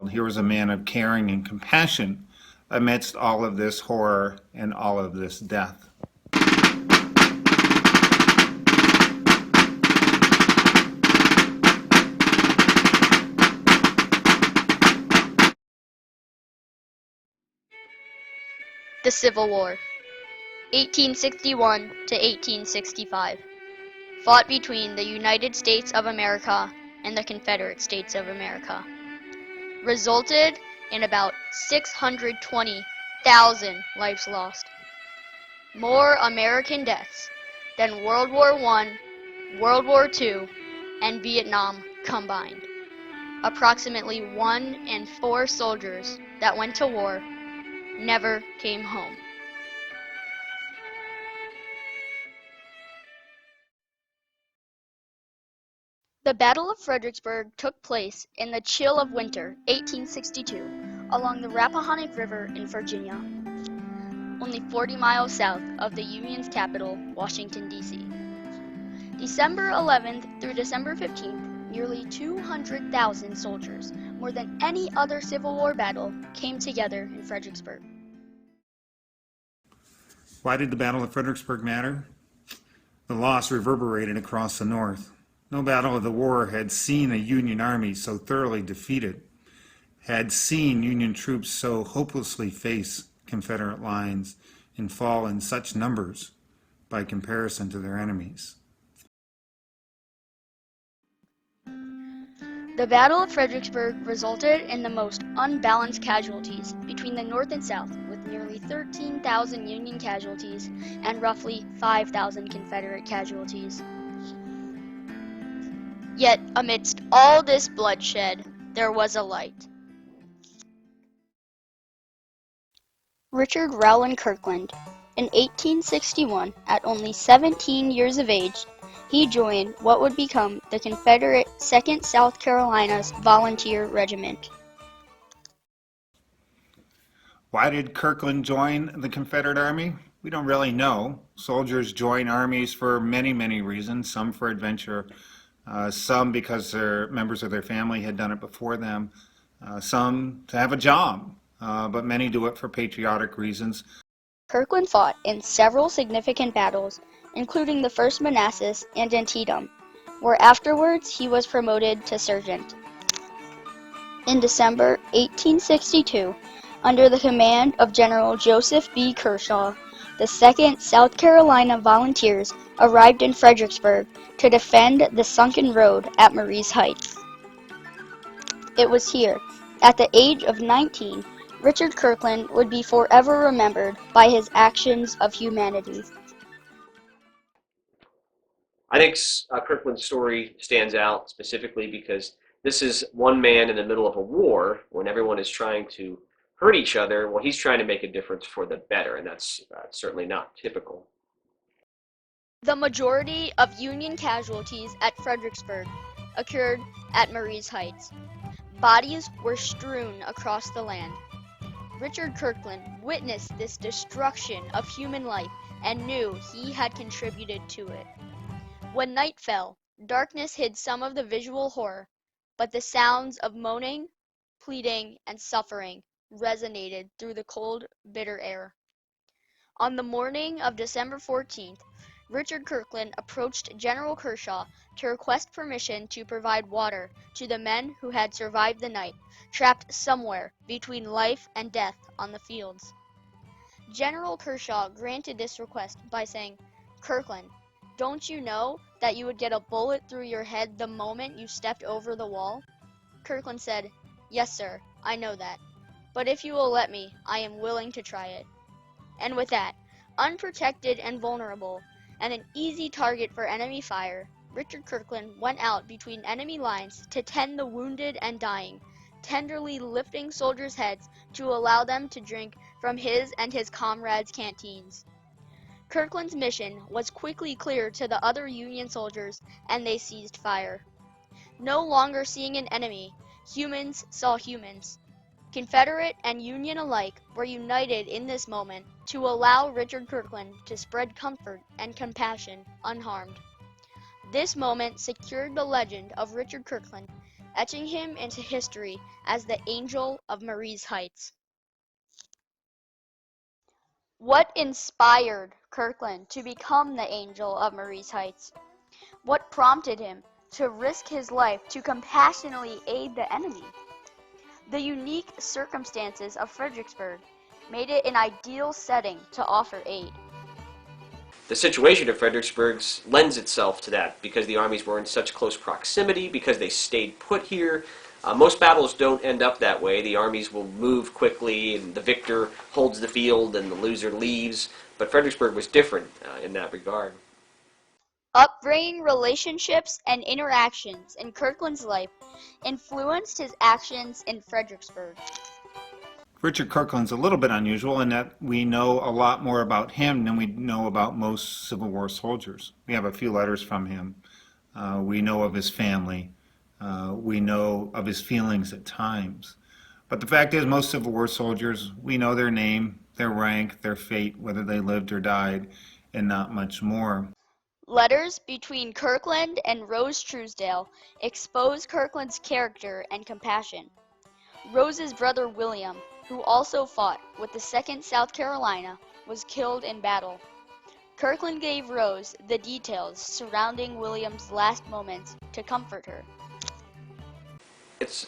Here was a man of caring and compassion amidst all of this horror and all of this death. The Civil War, 1861 to 1865, fought between the United States of America and the Confederate States of America, resulted in about 620,000 lives lost. More American deaths than World War I, World War II, and Vietnam combined. Approximately 1 in 4 soldiers that went to war never came home. The Battle of Fredericksburg took place in the chill of winter 1862 along the Rappahannock River in Virginia, only 40 miles south of the Union's capital, Washington, D.C. December 11th through December 15th, nearly 200,000 soldiers, more than any other Civil War battle, came together in Fredericksburg. Why did the Battle of Fredericksburg matter? The loss reverberated across the North. No battle of the war had seen a Union army so thoroughly defeated, had seen Union troops so hopelessly face Confederate lines and fall in such numbers by comparison to their enemies. The Battle of Fredericksburg resulted in the most unbalanced casualties between the North and South, with nearly 13,000 Union casualties and roughly 5,000 Confederate casualties. Yet, amidst all this bloodshed, there was a light. Richard Rowland Kirkland. In 1861, at only 17 years of age, he joined what would become the Confederate 2nd South Carolina's Volunteer Regiment. Why did Kirkland join the Confederate Army? We don't really know. Soldiers join armies for many, many reasons, some for adventure, some because their members of their family had done it before them, some to have a job, but many do it for patriotic reasons. Kirkland fought in several significant battles, including the First Manassas and Antietam, where afterwards he was promoted to sergeant. In December 1862, under the command of General Joseph B. Kershaw, the 2nd South Carolina Volunteers arrived in Fredericksburg to defend the sunken road at Marye's Heights. It was here, at the age of 19, Richard Kirkland would be forever remembered by his actions of humanity. I think Kirkland's story stands out specifically because this is one man in the middle of a war when everyone is trying to hurt each other. Well, he's trying to make a difference for the better, and that's certainly not typical. The majority of Union casualties at Fredericksburg occurred at Marye's Heights. Bodies were strewn across the land. Richard Kirkland witnessed this destruction of human life and knew he had contributed to it. When night fell, darkness hid some of the visual horror, but the sounds of moaning, pleading, and suffering resonated through the cold, bitter air. On the morning of December 14th, Richard Kirkland approached General Kershaw to request permission to provide water to the men who had survived the night, trapped somewhere between life and death on the fields. General Kershaw granted this request by saying, "Kirkland, don't you know that you would get a bullet through your head the moment you stepped over the wall?" Kirkland said, "Yes, sir, I know that. But if you will let me, I am willing to try it." And with that, unprotected and vulnerable, and an easy target for enemy fire, Richard Kirkland went out between enemy lines to tend the wounded and dying, tenderly lifting soldiers' heads to allow them to drink from his and his comrades' canteens. Kirkland's mission was quickly clear to the other Union soldiers, and they ceased fire. No longer seeing an enemy, humans saw humans. Confederate and Union alike were united in this moment to allow Richard Kirkland to spread comfort and compassion unharmed. This moment secured the legend of Richard Kirkland, etching him into history as the Angel of Marie's Heights. What inspired Kirkland to become the Angel of Marie's Heights? What prompted him to risk his life to compassionately aid the enemy? The unique circumstances of Fredericksburg made it an ideal setting to offer aid. The situation of Fredericksburg lends itself to that because the armies were in such close proximity, because they stayed put here. Most battles don't end up that way. The armies will move quickly and the victor holds the field and the loser leaves. But Fredericksburg was different in that regard. Upbringing, relationships, and interactions in Kirkland's life influenced his actions in Fredericksburg. Richard Kirkland's a little bit unusual in that we know a lot more about him than we know about most Civil War soldiers. We have a few letters from him. We know of his family. We know of his feelings at times. But the fact is, most Civil War soldiers, we know their name, their rank, their fate, whether they lived or died, and not much more. Letters between Kirkland and Rose Truesdale expose Kirkland's character and compassion. Rose's brother William, who also fought with the 2nd South Carolina, was killed in battle. Kirkland gave Rose the details surrounding William's last moments to comfort her. It's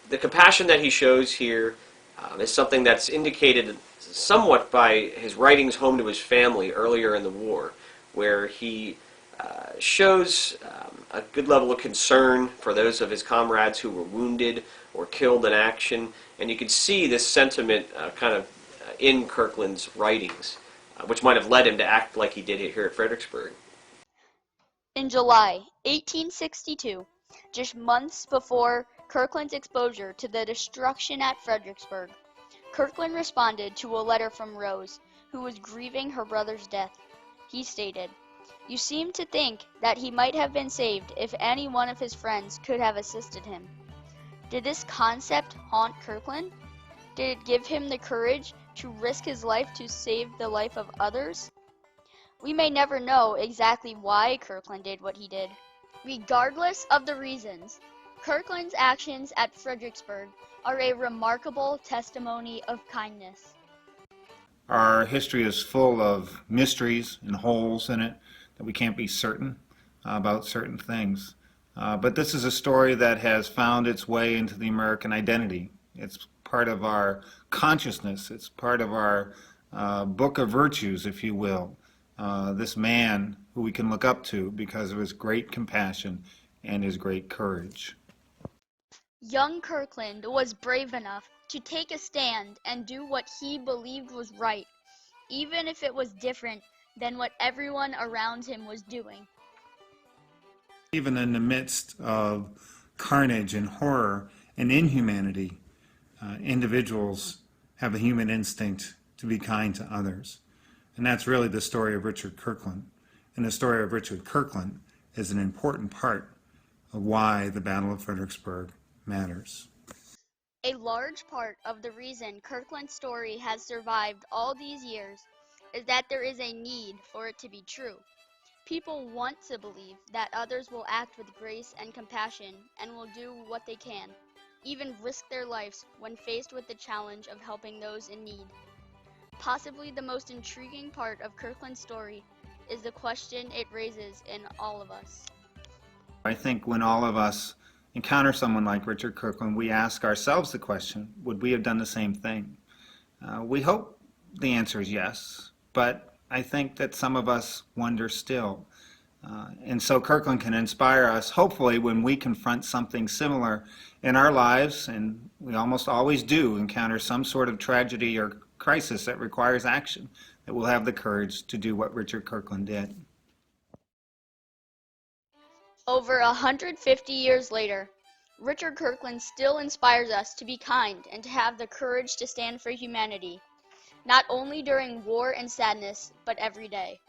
the compassion that he shows here is something that's indicated somewhat by his writings home to his family earlier in the war, where he shows a good level of concern for those of his comrades who were wounded or killed in action, and you can see this sentiment in Kirkland's writings, which might have led him to act like he did here at Fredericksburg. In July 1862, just months before Kirkland's exposure to the destruction at Fredericksburg, Kirkland responded to a letter from Rose, who was grieving her brother's death. He stated, "You seem to think that he might have been saved if any one of his friends could have assisted him." Did this concept haunt Kirkland? Did it give him the courage to risk his life to save the life of others? We may never know exactly why Kirkland did what he did. Regardless of the reasons, Kirkland's actions at Fredericksburg are a remarkable testimony of kindness. Our history is full of mysteries and holes in it that we can't be certain about certain things. But this is a story that has found its way into the American identity. It's part of our consciousness. It's part of our book of virtues, if you will. This man who we can look up to because of his great compassion and his great courage. Young Kirkland was brave enough to take a stand and do what he believed was right, even if it was different than what everyone around him was doing. Even in the midst of carnage and horror and inhumanity, individuals have a human instinct to be kind to others. And that's really the story of Richard Kirkland. And the story of Richard Kirkland is an important part of why the Battle of Fredericksburg matters. A large part of the reason Kirkland's story has survived all these years is that there is a need for it to be true. People want to believe that others will act with grace and compassion and will do what they can, even risk their lives when faced with the challenge of helping those in need. Possibly the most intriguing part of Kirkland's story is the question it raises in all of us. I think when all of us encounter someone like Richard Kirkland, we ask ourselves the question, would we have done the same thing? We hope the answer is yes, but I think that some of us wonder still. And so Kirkland can inspire us, hopefully, when we confront something similar in our lives, and we almost always do encounter some sort of tragedy or crisis that requires action, that we'll have the courage to do what Richard Kirkland did. Over 150 years later, Richard Kirkland still inspires us to be kind and to have the courage to stand for humanity, not only during war and sadness, but every day.